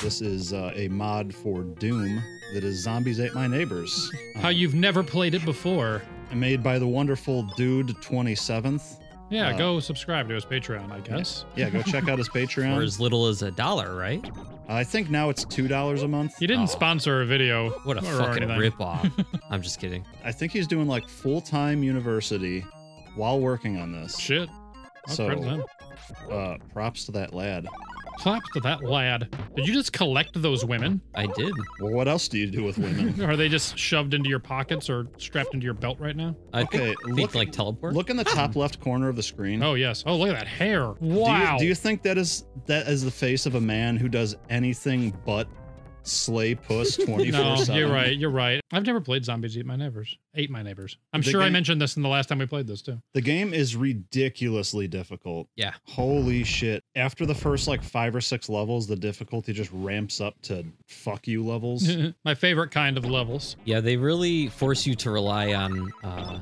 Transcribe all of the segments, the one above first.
This is a mod for Doom that is Zombies Ate My Neighbors. How you've never played it before. Made by the wonderful Dude 27th. Yeah, go subscribe to his Patreon, I guess. Yeah, go check out his Patreon. For as little as $1, right? I think now it's $2 a month. He didn't sponsor a video. What a fucking ripoff. I'm just kidding. I think he's doing like full-time university while working on this. Shit. So, props to that lad. Props to that lad. Did you just collect those women? I did. Well, what else do you do with women? Are they just shoved into your pockets or strapped into your belt right now? I think like teleport. Look in the top left corner of the screen. Oh yes. Oh, look at that hair. Wow. Do you think that is the face of a man who does anything but slay puss 24/7? No, you're right. You're right. I've never played Zombies Ate My Neighbors. I'm sure I mentioned this in the last time we played this too. The game is ridiculously difficult. Yeah. Holy shit. After the first like 5 or 6 levels, the difficulty just ramps up to fuck you levels. My favorite kind of levels. Yeah, they really force you to rely on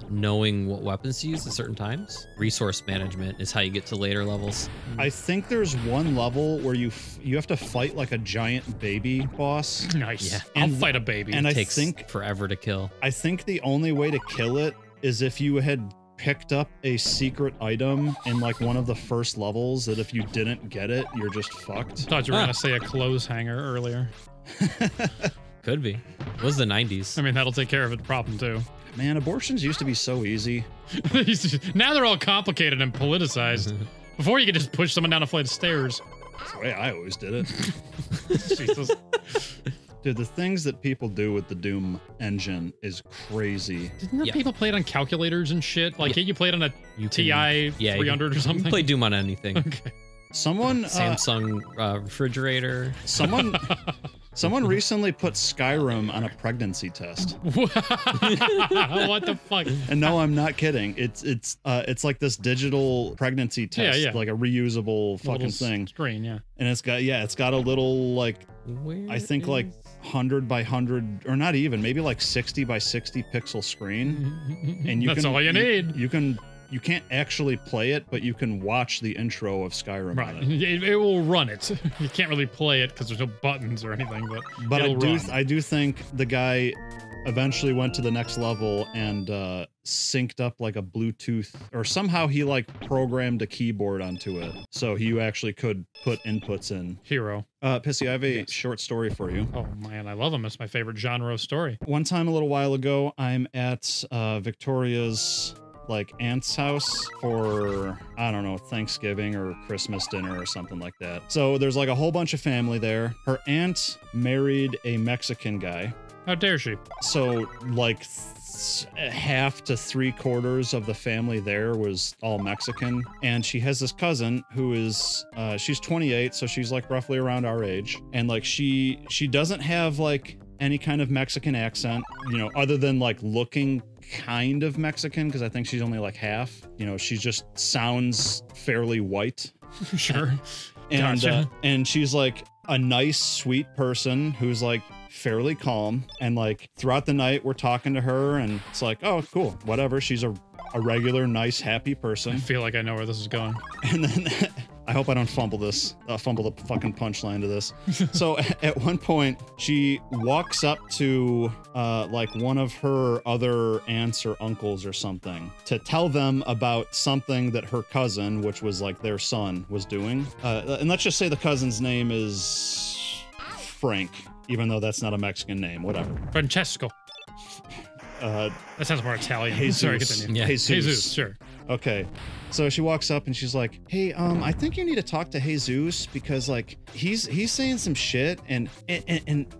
knowing what weapons to use at certain times. Resource management is how you get to later levels. I think there's one level where you have to fight like a giant baby boss. Nice. Yeah. I'll fight a baby. And it I takes think forever to kill. I think the only way to kill it is if you had picked up a secret item in like one of the first levels that if you didn't get it, you're just fucked. I thought you were going to say a clothes hanger earlier. Could be. It was the 90s. I mean, that'll take care of the problem too. Man, abortions used to be so easy. Now they're all complicated and politicized. Before you could just push someone down a flight of stairs. That's the way I always did it. Jesus. Dude, the things that people do with the Doom engine is crazy. Didn't people play it on calculators and shit? Like, can't you play it on a TI 300 or something? You can play Doom on anything. Okay. Someone Samsung refrigerator. Someone recently put Skyrim on a pregnancy test. What the fuck? And no, I'm not kidding. It's like this digital pregnancy test, like a reusable fucking thing. Screen, yeah. And it's got a little like I think like 100 by 100 or not even, maybe like 60 by 60 pixel screen. And that's all you need. You can't actually play it, but you can watch the intro of Skyrim. Right, it will run it. You can't really play it because there's no buttons or anything, but I do think the guy eventually went to the next level and synced up like a Bluetooth, or somehow he like programmed a keyboard onto it, so you actually could put inputs in. Hero. Pissy, I have a short story for you. Oh man, I love them. It's my favorite genre of story. One time a little while ago, I'm at Victoria's like aunt's house for, I don't know, Thanksgiving or Christmas dinner or something like that. So there's like a whole bunch of family there. Her aunt married a Mexican guy. How dare she? So like half to 3/4 of the family there was all Mexican. And she has this cousin who is, she's 28, so she's like roughly around our age. And like she doesn't have like any kind of Mexican accent, you know, other than like looking kind of Mexican, because I think she's only like half. You know, she just sounds fairly white. Sure. And Gotcha. And she's like a nice, sweet person who's like fairly calm. And like throughout the night, we're talking to her, and it's like, oh, cool, whatever. She's a regular, nice, happy person. I feel like I know where this is going. And then I hope I don't fumble the fucking punchline to this. So at one point, she walks up to like one of her other aunts or uncles or something to tell them about something that her cousin, which was like their son, was doing. And let's just say the cousin's name is Frank, even though that's not a Mexican name, whatever. Francesco. That sounds more Italian. Jesus. Sorry, continue. Yeah. Jesus, sure. Okay. So she walks up and she's like, hey, I think you need to talk to Jesus, because like he's saying some shit and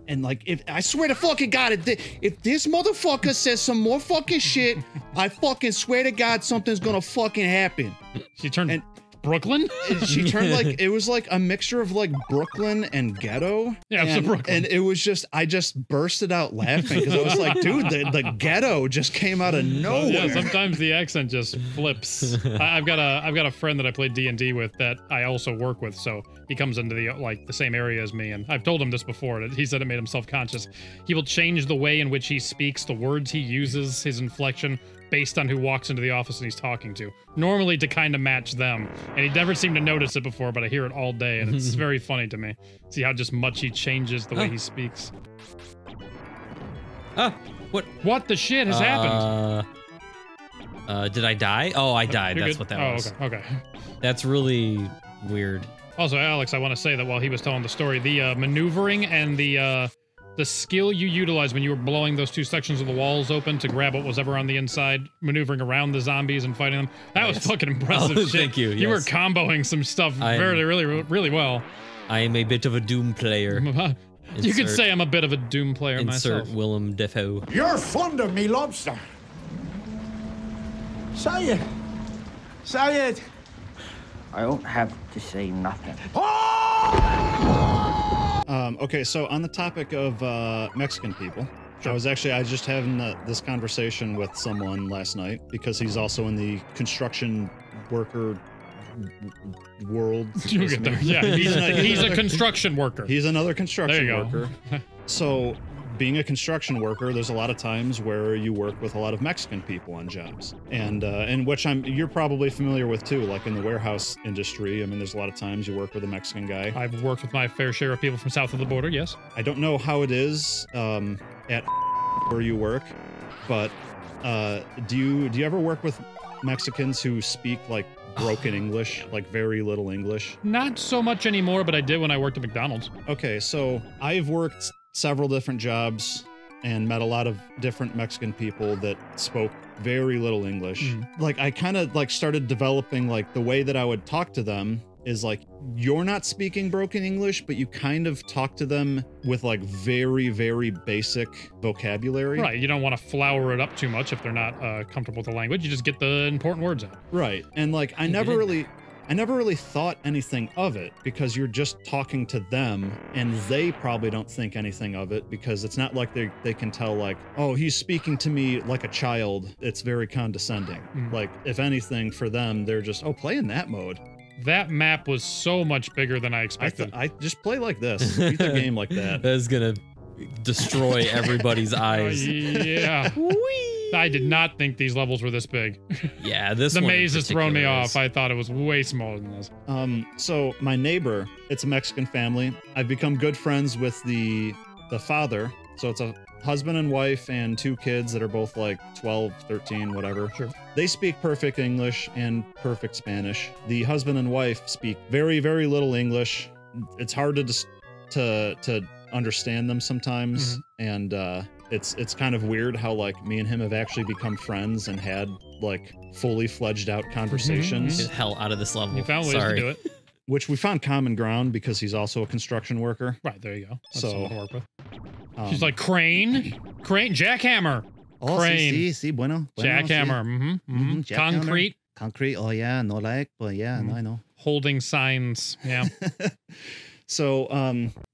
like, if I swear to fucking God, if this motherfucker says some more fucking shit, I fucking swear to God something's gonna fucking happen. She turned Brooklyn? She turned like, it was like a mixture of like Brooklyn and ghetto. Yeah, it's Brooklyn. And it was just, I just bursted out laughing because I was like, dude, the ghetto just came out of nowhere. Yeah, sometimes the accent just flips. I've got a friend that I play D&D with that I also work with, so he comes into the same area as me, and I've told him this before. He said it made him self-conscious. He will change the way in which he speaks, the words he uses, his inflection, based on who walks into the office and he's talking to. Normally to kind of match them. And he never seemed to notice it before, but I hear it all day, and it's very funny to me. See how just much he changes the way he speaks. What the shit has happened? Did I die? Oh, I died. You're That's good? what that was. Okay. That's really weird. Also, Alex, I want to say that while he was telling the story, the maneuvering and the skill you utilized when you were blowing those 2 sections of the walls open to grab what was ever on the inside, maneuvering around the zombies and fighting them, that was fucking impressive shit. Thank you. You were comboing some stuff really well. I am a bit of a Doom player. You could say I'm a bit of a Doom player myself. Insert Willem Dafoe. You're fond of me, lobster. Say it. Say it. I don't have to say nothing. Okay, so on the topic of Mexican people, I was just having this conversation with someone last night because he's also in the construction worker world. You get there. Yeah, he's a construction worker. He's another construction There you worker. So, being a construction worker, there's a lot of times where you work with a lot of Mexican people on jobs, and which you're probably familiar with too. Like in the warehouse industry, I mean, there's a lot of times you work with a Mexican guy. I've worked with my fair share of people from south of the border. Yes. I don't know how it is at where you work, but do you ever work with Mexicans who speak like broken English, like very little English? Not so much anymore, but I did when I worked at McDonald's. Okay, so I've worked several different jobs and met a lot of different Mexican people that spoke very little English. Like I kind of like started developing like the way that I would talk to them is like, you're not speaking broken English, but you kind of talk to them with like very, very basic vocabulary. Right, you don't want to flower it up too much if they're not comfortable with the language. You just get the important words out. Right, and like I never really thought anything of it because you're just talking to them and they probably don't think anything of it because it's not like they can tell like, oh, he's speaking to me like a child. It's very condescending. Like if anything for them, they're just, oh, play in that mode. That map was so much bigger than I expected. I just play like this. Beat the game like that. That's gonna destroy everybody's eyes. Yeah. I did not think these levels were this big. Yeah, this the one maze has thrown me off. is. I thought it was way smaller than this. So my neighbor, it's a Mexican family. I've become good friends with the father. So it's a husband and wife and 2 kids that are both like 12, 13, whatever. Sure. They speak perfect English and perfect Spanish. The husband and wife speak very, very little English. It's hard to understand them sometimes. And it's kind of weird how like me and him have actually become friends and had like fully fledged out conversations. Get the hell out of this level. You found ways to do it. Which we found common ground because he's also a construction worker. Right, there you go. That's So, someone to work with. She's like, crane, jackhammer. Oh, crane. sí, bueno. Jackhammer. Jackhammer. Concrete. Concrete, oh yeah, no like, but yeah, no, I know. Holding signs, yeah. So,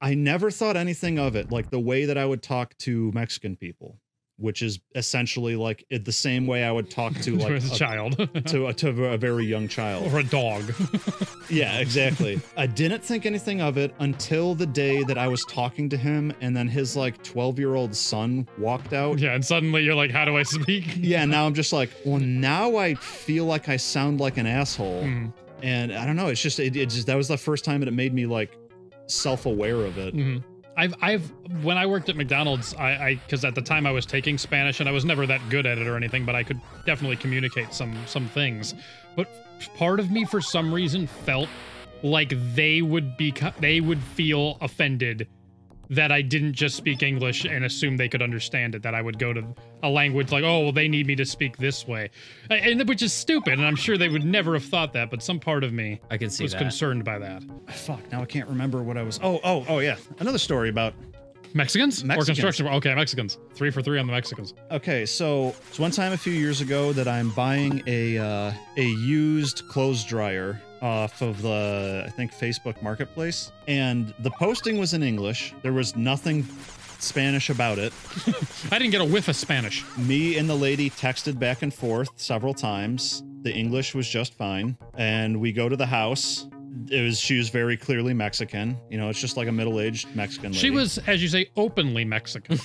I never thought anything of it, like the way that I would talk to Mexican people, which is essentially like the same way I would talk to like a child. to a very young child. Or a dog. Yeah, exactly. I didn't think anything of it until the day that I was talking to him and then his like 12-year-old son walked out. Yeah, and suddenly you're like, how do I speak? Yeah, now I'm just like, well, now I feel like I sound like an asshole. And I don't know, it's just, it just, that was the first time that it made me like self-aware of it. When I worked at McDonald's, because at the time I was taking Spanish and I was never that good at it or anything, but I could definitely communicate some things. But part of me, for some reason, felt like they would feel offended that I didn't just speak English and assume they could understand it, that I would go to a language like, oh, well, they need me to speak this way. And which is stupid, and I'm sure they would never have thought that, but some part of me I can see was that. concerned by that. Fuck, now I can't remember what I was. Oh, yeah. Another story about Mexicans? Or Mexicans. construction? Okay, Mexicans. 3 for 3 on the Mexicans. Okay, so it's one time a few years ago that I'm buying a used clothes dryer off of the, I think, Facebook Marketplace, and the posting was in English. There was nothing Spanish about it. I didn't get a whiff of Spanish. Me and the lady texted back and forth several times. The English was just fine, and we go to the house. She was very clearly Mexican. You know, it's just like a middle-aged Mexican lady. She was, as you say, openly Mexican.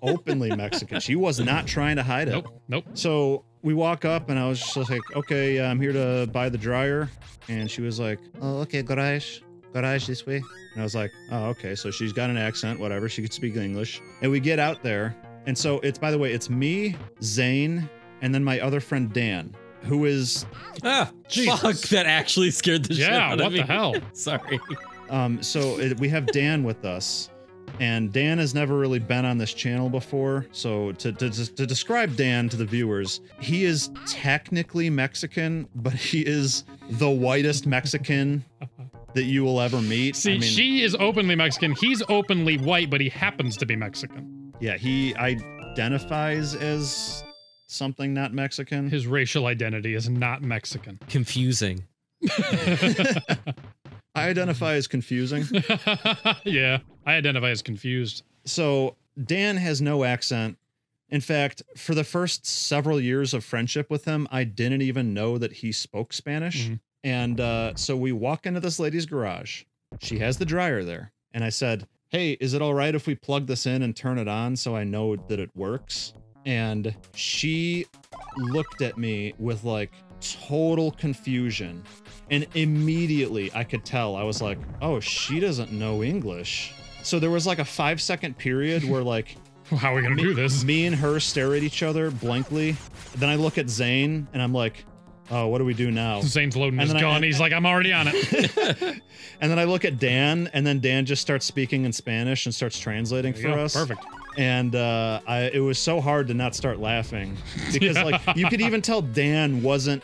openly Mexican. She was not trying to hide it. Nope. So we walk up and I was just like, okay, I'm here to buy the dryer. And she was like, oh, okay, garage this way. And I was like, oh, okay. So she's got an accent, whatever. She could speak English. And we get out there. And so it's, by the way, it's me, Zane, and then my other friend, Dan, who is... Fuck, that actually scared the shit out of me. Yeah, what the hell? Sorry. We have Dan with us. And Dan has never really been on this channel before. So to describe Dan to the viewers, he is technically Mexican, but he is the whitest Mexican that you will ever meet. See, she is openly Mexican. He's openly white, but he happens to be Mexican. Yeah, he identifies as something not Mexican. His racial identity is not Mexican. Confusing. I identify as confusing. Yeah, I identify as confused. So Dan has no accent. In fact, for the first several years of friendship with him, I didn't even know that he spoke Spanish. Mm-hmm. And so we walk into this lady's garage. She has the dryer there. And I said, hey, is it all right if we plug this in and turn it on so I know that it works? And she looked at me with like total confusion. And immediately I could tell, I was like, oh, she doesn't know English. So there was like a 5-second period where like, how are we gonna do this? Me and her stare at each other blankly. Then I look at Zane and I'm like, oh, what do we do now? Zane's loading his gun. He's like, I'm already on it. And then I look at Dan, and then Dan just starts speaking in Spanish and starts translating for us. Perfect. And it was so hard to not start laughing because like you could even tell Dan wasn't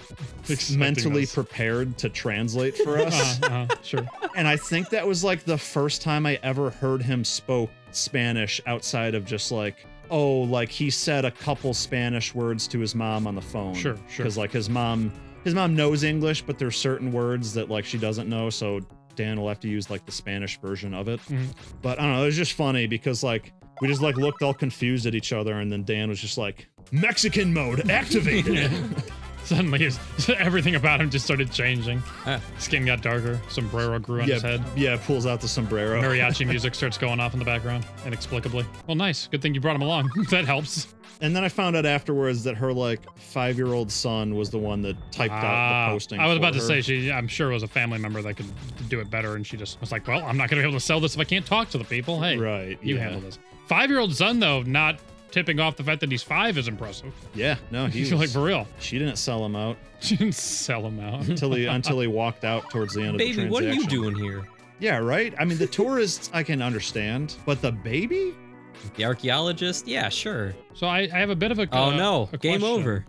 mentally prepared to translate for us. Sure. And I think that was like the first time I ever heard him spoke Spanish outside of just like, oh, like he said a couple Spanish words to his mom on the phone. Sure. Because like his mom knows English, but there's certain words that like she doesn't know, so Dan will have to use like the Spanish version of it. Mm-hmm. But I don't know, it was just funny because like we just like looked all confused at each other, and then Dan was just like, Mexican mode activated. Suddenly, everything about him just started changing. Skin got darker. Sombrero grew on his head. Yeah, pulls out the sombrero. Mariachi music starts going off in the background, inexplicably. Well, nice. Good thing you brought him along. That helps. And then I found out afterwards that her like 5-year-old son was the one that typed out the posting. I was about for to her. say I'm sure it was a family member that could do it better, and she just was like, well, I'm not gonna be able to sell this if I can't talk to the people. Hey, right? You handle this. 5-year-old son though, not tipping off the fact that he's 5 is impressive. Yeah, no, he's like for real. She didn't sell him out. She didn't sell him out until he walked out towards the end of the transaction. Baby, what are you doing here? Yeah, right. I mean, the tourists I can understand, but the baby? The archaeologist? Yeah, sure. So I have a bit of a oh no, a game question. over.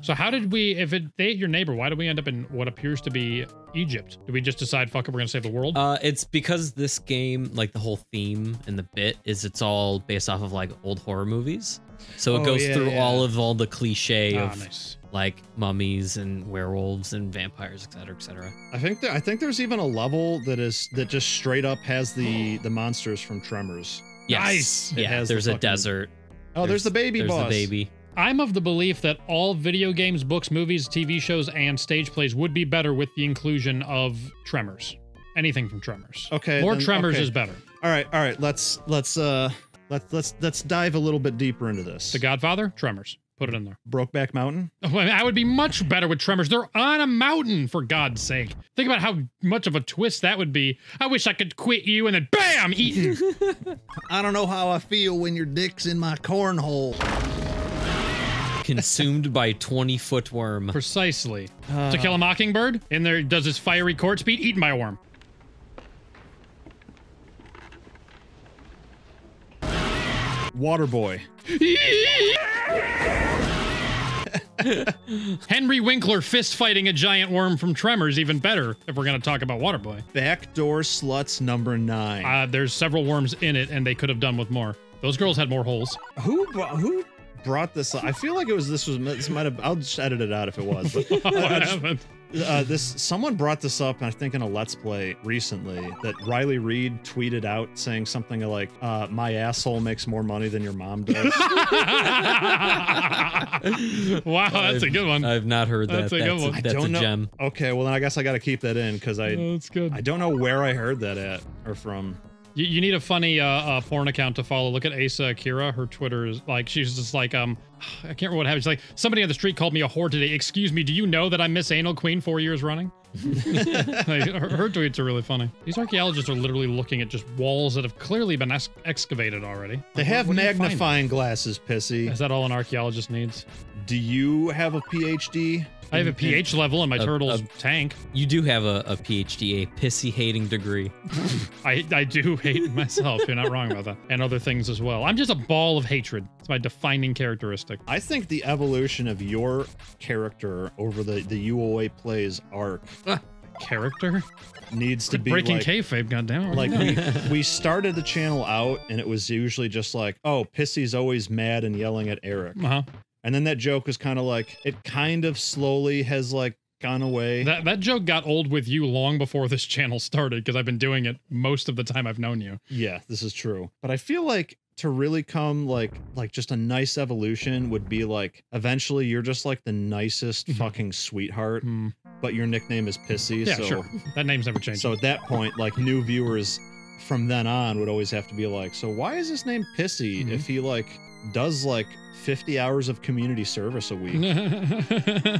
So how did we, if they ate your neighbor, why did we end up in what appears to be Egypt? Did we just decide, fuck it, we're gonna save the world? It's because this game, like the whole theme and the bit is it's all based off of like old horror movies. So it goes through all the cliche of nice. Like mummies and werewolves and vampires, etc., etc. I think there's even a level that just straight up has the monsters from Tremors. Yes. Nice. Yeah, there's a desert. Oh, there's the baby boss. There's the baby. I'm of the belief that all video games, books, movies, TV shows, and stage plays would be better with the inclusion of Tremors. Anything from Tremors. Okay. More Tremors is better. All right. Let's dive a little bit deeper into this. The Godfather, Tremors. Put it in there. Brokeback Mountain? Oh, I would be much better with Tremors. They're on a mountain, for God's sake. Think about how much of a twist that would be. I wish I could quit you and then BAM! Eaten! I don't know how I feel when your dick's in my cornhole. Consumed by 20-foot worm. Precisely. To Kill a Mockingbird, in there does his fiery court speed, eaten by a worm. Waterboy. Henry Winkler fist fighting a giant worm from Tremors, even better if we're going to talk about Waterboy. Backdoor Sluts number 9. There's several worms in it, and they could have done with more. Those girls had more holes. Who brought this up? I feel like this might have. I'll just edit it out if it was. But What happened? Someone brought this up, I think in a Let's Play recently, that Riley Reid tweeted out saying something like, "My asshole makes more money than your mom does." Wow, that's a good one. I've not heard that. That's a good one. That's a gem. Okay, well then I guess I got to keep that in because That's good. I don't know where I heard that at or from. You need a funny porn account to follow. Look at Asa Akira. Her Twitter is like, she's just like, I can't remember what happened. She's like, somebody on the street called me a whore today. Excuse me, do you know that I'm Miss Anal Queen 4 years running? Like, her tweets are really funny. These archaeologists are literally looking at just walls that have clearly been excavated already. They have magnifying glasses, Pissy. Is that all an archaeologist needs? Do you have a PhD? I have a pH level in my turtle's tank. You do have a PhD, a pissy-hating degree. I do hate myself. You're not wrong about that. And other things as well. I'm just a ball of hatred. It's my defining characteristic. I think the evolution of your character over the UOA Plays arc Character? needs to be breaking like, kayfabe, goddammit. Like we started the channel out and it was usually just like, oh, Pissy's always mad and yelling at Eric. And then that joke was kind of like, it kind of slowly has like gone away. That joke got old with you long before this channel started because I've been doing it most of the time I've known you. Yeah, this is true. But I feel like to really come like just a nice evolution would be like, eventually you're just like the nicest fucking sweetheart, but your nickname is Pissy. Yeah, so, sure. That name's never changed. So at that point, like new viewers from then on would always have to be like, so why is his name Pissy if he like does like 50 hours of community service a week?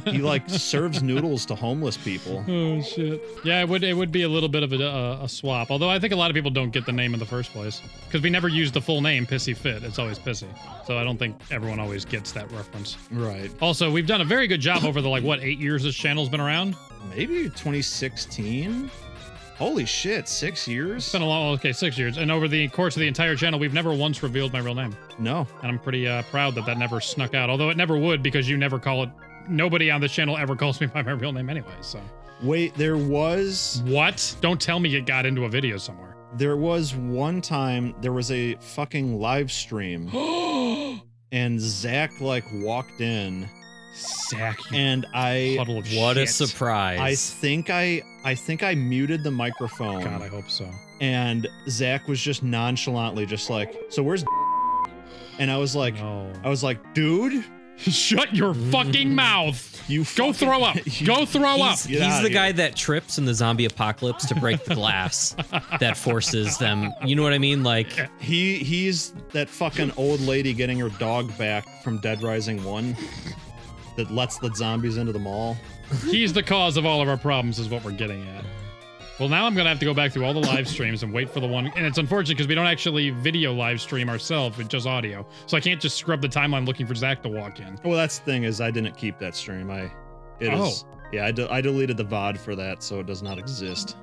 He like serves noodles to homeless people. Oh shit. Yeah, it would be a little bit of a swap. Although I think a lot of people don't get the name in the first place because we never use the full name Pissy Fit. It's always Pissy. So I don't think everyone always gets that reference. Right. Also, we've done a very good job over the like what 8 years this channel's been around. Maybe 2016. Holy shit, 6 years? It's been a long, okay, 6 years. And over the course of the entire channel, we've never once revealed my real name. No. And I'm pretty proud that never snuck out. Although it never would because you never call it, nobody on this channel ever calls me by my real name anyway, so. Wait, there was... What? Don't tell me it got into a video somewhere. There was one time, there was a fucking live stream. And Zach like walked in. Zach, and puddle of what shit. a surprise. I think I muted the microphone. God, I hope so. And Zach was just nonchalantly just like, so where's and I was like, No. dude, shut your fucking mouth. You go throw up. Go throw up. He's the guy that trips in the zombie apocalypse to break the glass that forces them. You know what I mean? Like he's that fucking old lady getting her dog back from Dead Rising 1 that lets the zombies into the mall. He's the cause of all of our problems is what we're getting at. Well, now I'm going to have to go back through all the live streams and wait for the one. And it's unfortunate because we don't actually video live stream ourselves. It's just audio. So I can't just scrub the timeline looking for Zach to walk in. Well, that's the thing is I didn't keep that stream. Yeah, I deleted the VOD for that, so it does not exist.